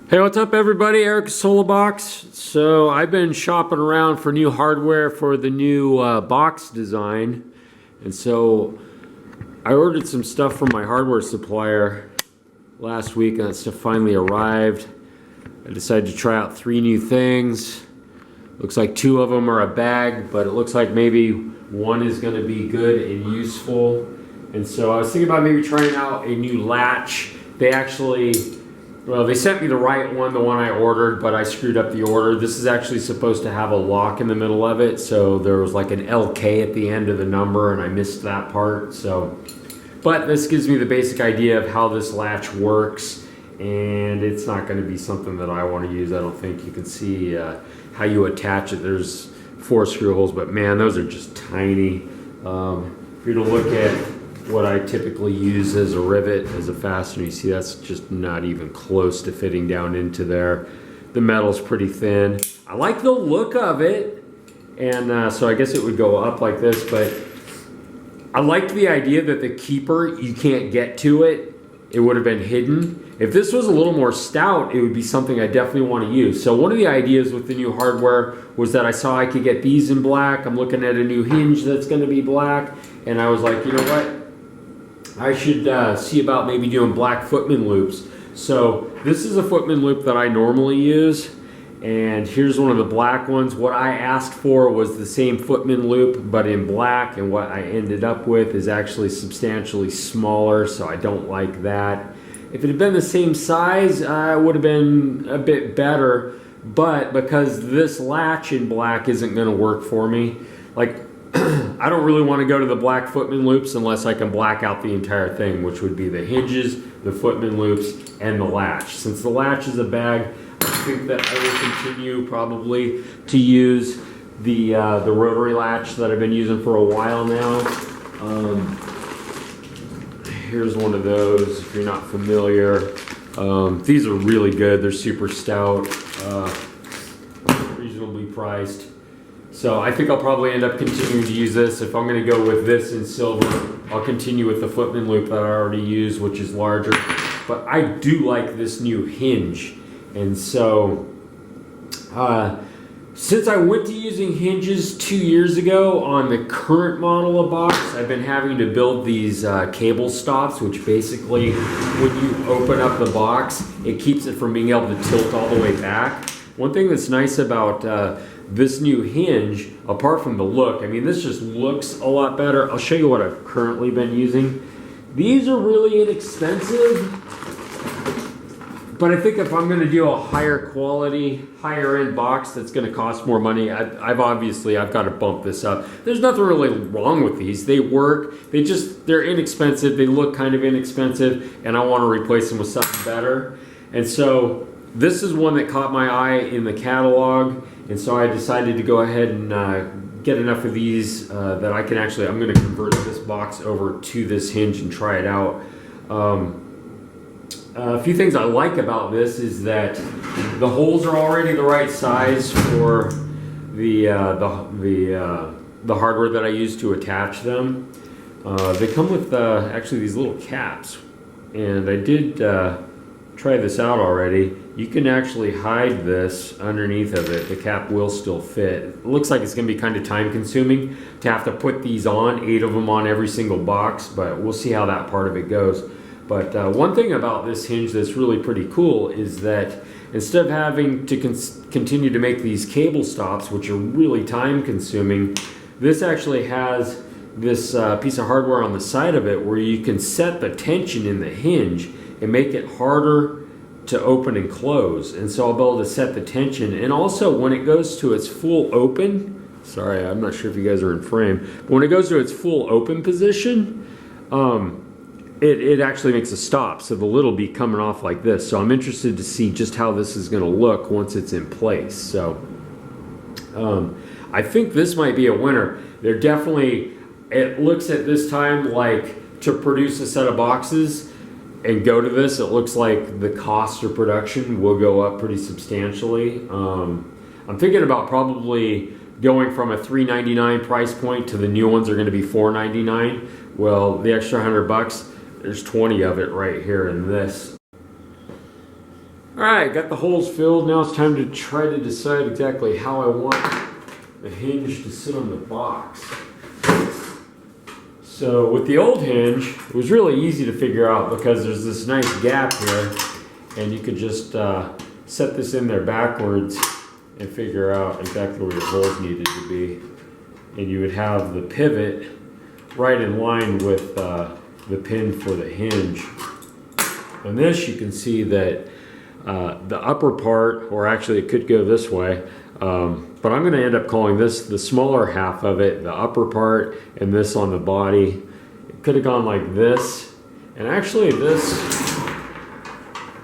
Hey, what's up everybody? Eric Solobox. So I've been shopping around for new hardware for the new box design. And so I ordered some stuff from my hardware supplier last week and that stuff finally arrived. I decided to try out 3 new things. Looks like 2 of them are a bag, but it looks like maybe 1 is going to be good and useful. And so I was thinking about maybe trying out a new latch. They sent me the right one, the one I ordered, but I screwed up the order. This is actually supposed to have a lock in the middle of it, so there was like an LK at the end of the number, and I missed that part. But this gives me the basic idea of how this latch works, and it's not going to be something that I want to use. I don't think you can see how you attach it. There's 4 screw holes, but man, those are just tiny. If you're to look at what I typically use as a rivet, as a fastener, you see that's just not even close to fitting down into there. The metal's pretty thin. I like the look of it, and so I guess it would go up like this, but I liked the idea that the keeper, you can't get to it. It would have been hidden. If this was a little more stout, it would be something I definitely want to use. So one of the ideas with the new hardware was that I saw I could get these in black. I'm looking at a new hinge that's going to be black, and I was like, you know what? I should see about maybe doing black footman loops. So this is a footman loop that I normally use, and here's one of the black ones. What I asked for was the same footman loop but in black, and what I ended up with is actually substantially smaller, so I don't like that. If it had been the same size, it would have been a bit better, but because this latch in black isn't going to work for me, I don't really want to go to the black footman loops unless I can black out the entire thing, which would be the hinges, the footman loops, and the latch. Since the latch is a bag, I think that I will continue probably to use the rotary latch that I've been using for a while now. Here's one of those if you're not familiar. These are really good. They're super stout, reasonably priced. So I think I'll probably end up continuing to use this. If I'm going to go with this in silver, I'll continue with the footman loop that I already used, which is larger. But I do like this new hinge. And so, since I went to using hinges 2 years ago on the current model of box, I've been having to build these cable stops, which basically, when you open up the box, it keeps it from being able to tilt all the way back. One thing that's nice about this new hinge, apart from the look, I mean, this just looks a lot better. I'll show you what I've currently been using. These are really inexpensive, but I think if I'm going to do a higher quality, higher end box that's going to cost more money, I've got to bump this up. There's nothing really wrong with these. They work. They're inexpensive. They look kind of inexpensive, and I want to replace them with something better. And so this is one that caught my eye in the catalog, and so I decided to go ahead and get enough of these that I'm going to convert this box over to this hinge and try it out. A few things I like about this is that the holes are already the right size for the hardware that I use to attach them. They come with actually these little caps, and I did try this out already. You can actually hide this underneath of it. The cap will still fit. It looks like it's going to be kind of time consuming to have to put these on, 8 of them on every single box, but we'll see how that part of it goes. But one thing about this hinge that's really pretty cool is that instead of having to continue to make these cable stops, which are really time consuming, this actually has this piece of hardware on the side of it where you can set the tension in the hinge and make it harder to open and close. And so I'll be able to set the tension. And also when it goes to its full open, sorry, I'm not sure if you guys are in frame, but when it goes to its full open position, it actually makes a stop. So the lid will be coming off like this. So I'm interested to see just how this is going to look once it's in place. So I think this might be a winner. It looks at this time like to produce a set of boxes and go to this, it looks like the cost of production will go up pretty substantially. I'm thinking about probably going from a $3.99 price point to the new ones are going to be $4.99. Well, the extra $100, there's 20 of it right here in this. Alright, got the holes filled. Now it's time to try to decide exactly how I want the hinge to sit on the box. So with the old hinge, it was really easy to figure out because there's this nice gap here, and you could just set this in there backwards and figure out exactly where your holes needed to be. And you would have the pivot right in line with the pin for the hinge. On this you can see that the upper part, or actually it could go this way, but I'm going to end up calling this the smaller half of it, the upper part, and this on the body. It could have gone like this, and actually this,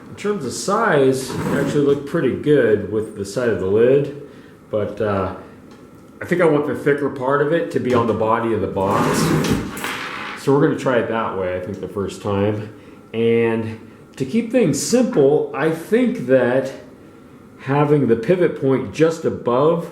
in terms of size, actually looked pretty good with the side of the lid, but I think I want the thicker part of it to be on the body of the box. So we're going to try it that way, I think, the first time. And to keep things simple, I think that having the pivot point just above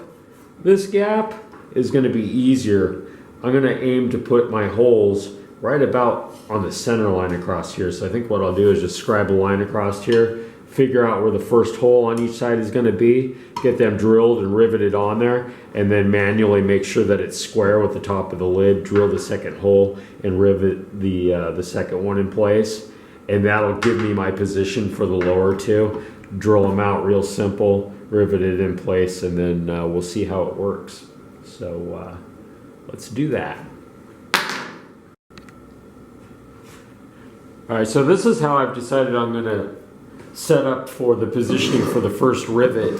this gap is going to be easier. I'm going to aim to put my holes right about on the center line across here. So I think what I'll do is just scribe a line across here, figure out where the first hole on each side is going to be, get them drilled and riveted on there, and then manually make sure that it's square with the top of the lid, drill the second hole, and rivet the second one in place. And that'll give me my position for the lower two. Drill them out real simple, rivet it in place, and then we'll see how it works. So let's do that. All right, so this is how I've decided I'm going to set up for the positioning for the first rivet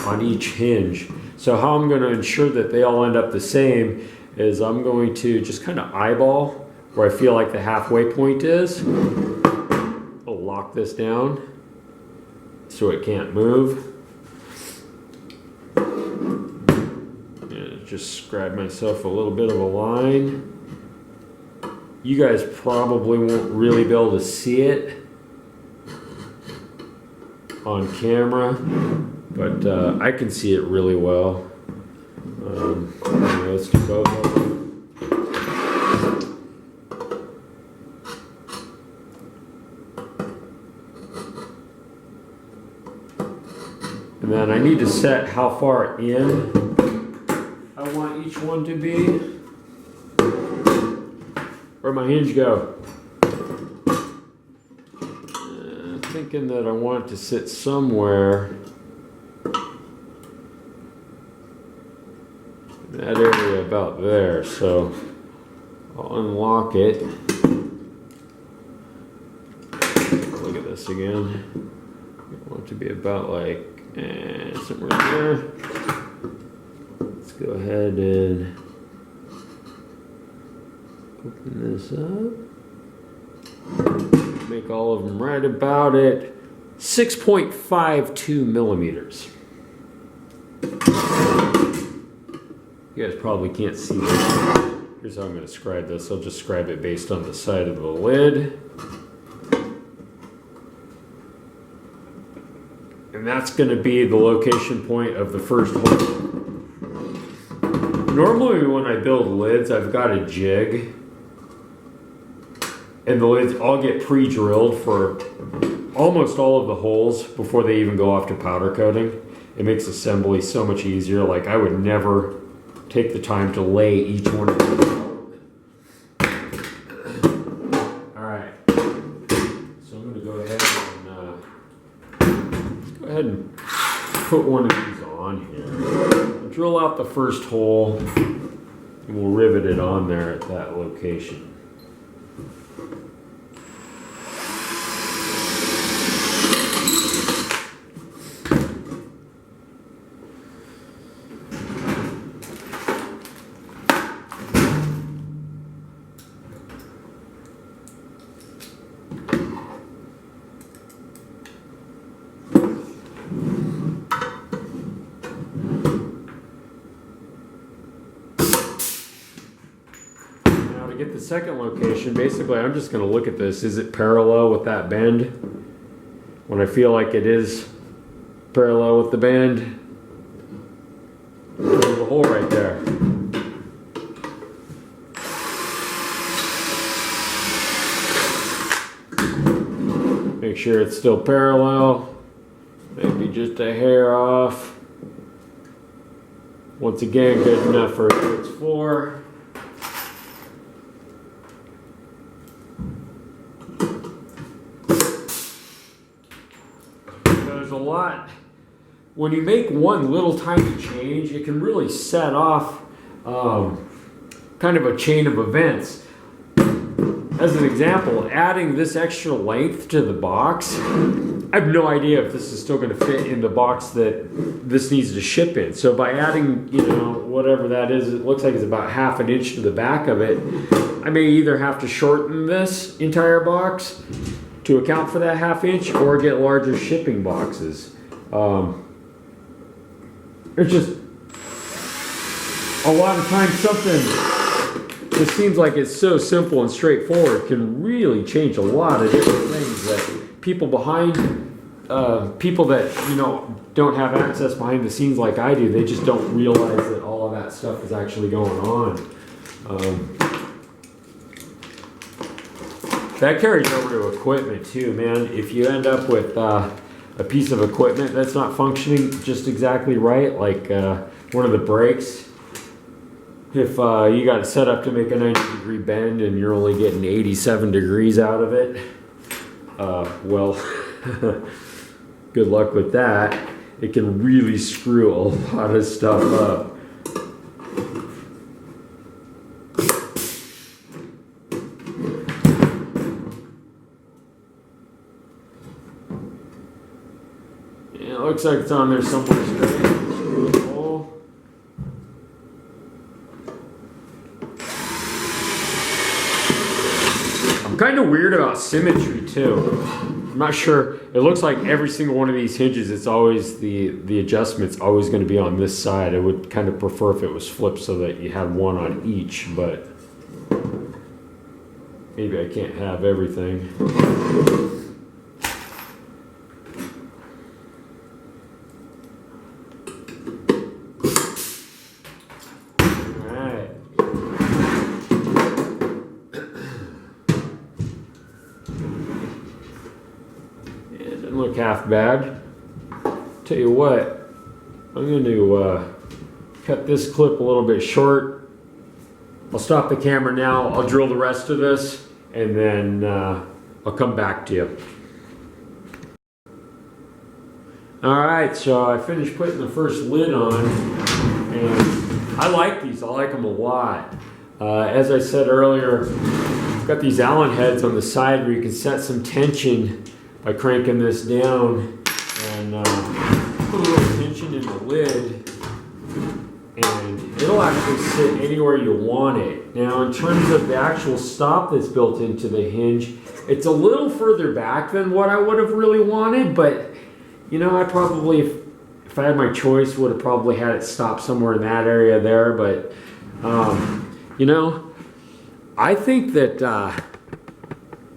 on each hinge. So how I'm going to ensure that they all end up the same is I'm going to just kind of eyeball where I feel like the halfway point is. I'll lock this down so it can't move. And just scribe myself a little bit of a line. You guys probably won't really be able to see it on camera, but I can see it really well. Anyway, let's do both of them. And then I need to set how far in I want each one to be. Where'd my hinge go? Thinking that I want it to sit somewhere in that area about there. So I'll unlock it. Look at this again. I want it to be about like somewhere there. Let's go ahead and open this up. Make all of them right about it. 6.52 millimeters. You guys probably can't see this. Here's how I'm going to scribe this. I'll just scribe it based on the side of the lid. And that's going to be the location point of the first hole. Normally when I build lids, I've got a jig. And the lids all get pre-drilled for almost all of the holes before they even go off to powder coating. It makes assembly so much easier. Like, I would never take the time to lay each one of them out. Alright, so I'm going to go ahead and put one of these on here. I'll drill out the first hole and we'll rivet it on there at that location. Get the second location, basically I'm just going to look at this. Is it parallel with that bend? When I feel like it is parallel with the bend, there's a hole right there. Make sure it's still parallel. Maybe just a hair off. Once again, good enough for what it's for. There's a lot. When you make one little tiny change, it can really set off kind of a chain of events. As an example, adding this extra length to the box, I have no idea if this is still going to fit in the box that this needs to ship in. So by adding, you know, whatever that is, it looks like it's about ½ an inch to the back of it. I may either have to shorten this entire box to account for that ½ inch or get larger shipping boxes. It's just a lot of times something it seems like it's so simple and straightforward can really change a lot of different things that people that, you know, don't have access behind the scenes like I do, they just don't realize that all of that stuff is actually going on. That carries over to equipment too, man. If you end up with a piece of equipment that's not functioning just exactly right, like one of the brakes, if you got it set up to make a 90-degree bend and you're only getting 87 degrees out of it, well, good luck with that. It can really screw a lot of stuff up. Yeah, it looks like it's on there somewhere straight. Kind of weird about symmetry too. I'm not sure. It looks like every single one of these hinges, it's always the adjustment's always going to be on this side. I would kind of prefer if it was flipped so that you had one on each, but maybe I can't have everything. Look half bad. Tell you what, I'm going to cut this clip a little bit short. I'll stop the camera now. I'll drill the rest of this and then I'll come back to you. Alright, so I finished putting the first lid on and I like these. I like them a lot. As I said earlier, I've got these Allen heads on the side where you can set some tension by cranking this down and put a little tension in the lid and it'll actually sit anywhere you want it. Now in terms of the actual stop that's built into the hinge, it's a little further back than what I would have really wanted, but you know, I probably, if I had my choice, would have probably had it stop somewhere in that area there, but you know, I think that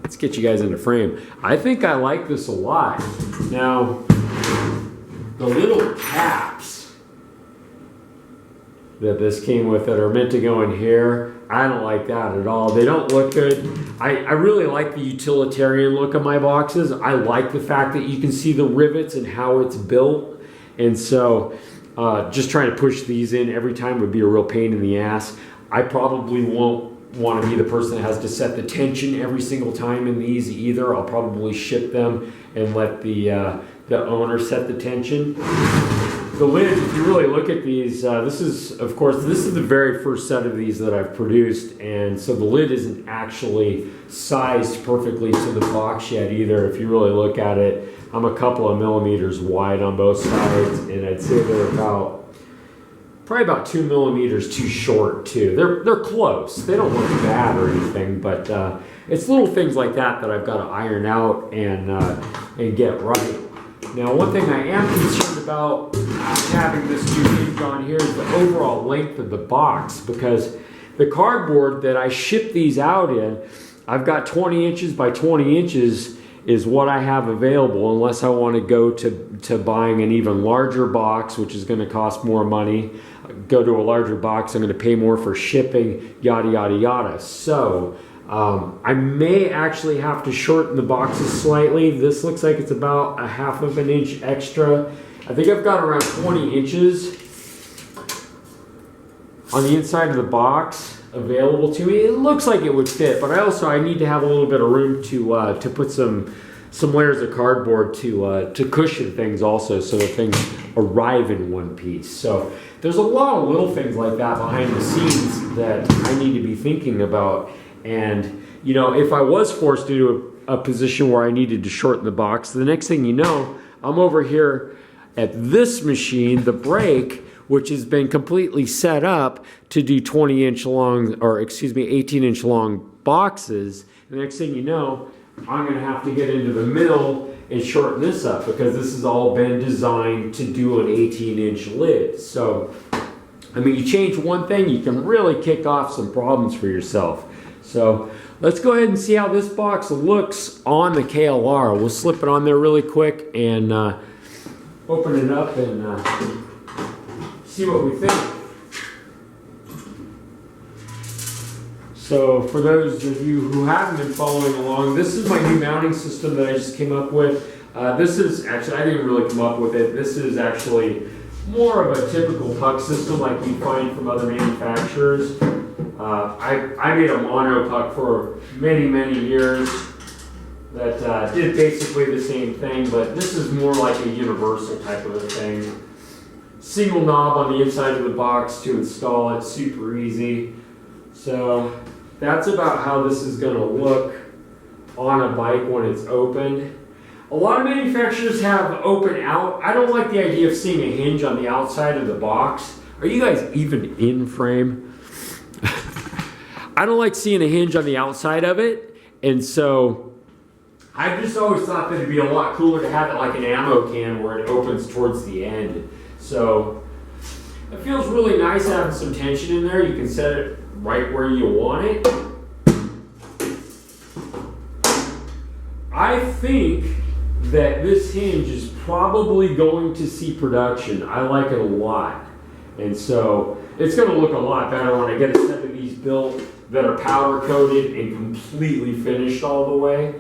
let's get you guys into frame. I think I like this a lot. Now, the little caps that this came with that are meant to go in here, I don't like that at all. They don't look good. I really like the utilitarian look of my boxes. I like the fact that you can see the rivets and how it's built. And so just trying to push these in every time would be a real pain in the ass. I probably won't want to be the person that has to set the tension every single time in these either. I'll probably ship them and let the owner set the tension. The lid, if you really look at these, this is the very first set of these that I've produced, and so the lid isn't actually sized perfectly to the box yet either. If you really look at it, I'm a couple of millimeters wide on both sides, and I'd say they're probably about 2 millimeters too short too. They're close. They don't look bad or anything, but it's little things like that that I've got to iron out and get right. Now, one thing I am concerned about having this new hinge on here is the overall length of the box, because the cardboard that I ship these out in, I've got 20 inches by 20 inches is what I have available, unless I want to go to buying an even larger box, which is going to cost more money. Go to a larger box, I'm going to pay more for shipping, yada, yada, yada. So I may actually have to shorten the boxes slightly. This looks like it's about a 1/2 of an inch extra. I think I've got around 20 inches on the inside of the box available to me. It looks like it would fit, but I need to have a little bit of room to put some layers of cardboard to cushion things also, so that things arrive in one piece. So there's a lot of little things like that behind the scenes that I need to be thinking about. And you know, if I was forced into a position where I needed to shorten the box, the next thing you know, I'm over here at this machine, the brake, which has been completely set up to do 20-inch long, or excuse me, 18-inch long boxes. And the next thing you know, I'm going to have to get into the middle and shorten this up, because this has all been designed to do an 18-inch lid. So, I mean, you change one thing, you can really kick off some problems for yourself. So let's go ahead and see how this box looks on the KLR. We'll slip it on there really quick and open it up and see what we think. So for those of you who haven't been following along, this is my new mounting system that I just came up with. This is actually, I didn't really come up with it. This is actually more of a typical puck system like you find from other manufacturers. I made a mono puck for many years that did basically the same thing, but this is more like a universal type of a thing. Single knob on the inside of the box to install it, super easy. So that's about how this is going to look on a bike when it's open. A lot of manufacturers have open out. I don't like the idea of seeing a hinge on the outside of the box. Are you guys even in frame? I don't like seeing a hinge on the outside of it, and so I just always thought that it'd be a lot cooler to have it like an ammo can where it opens towards the end. So it feels really nice having some tension in there. You can set it right where you want it. I think that this hinge is probably going to see production. I like it a lot. And so it's going to look a lot better when I get a set of these built that are powder coated and completely finished all the way.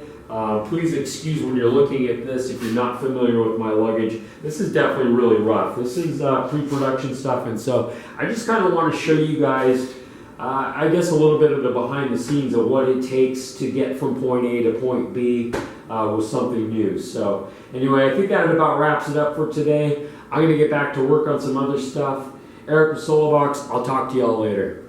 Please excuse when you're looking at this if you're not familiar with my luggage. This is definitely really rough. This is pre-production stuff, and so I just kind of want to show you guys, I guess, a little bit of the behind the scenes of what it takes to get from point A to point B with something new. So anyway, I think that about wraps it up for today. I'm going to get back to work on some other stuff. Eric with Solobox. I'll talk to y'all later.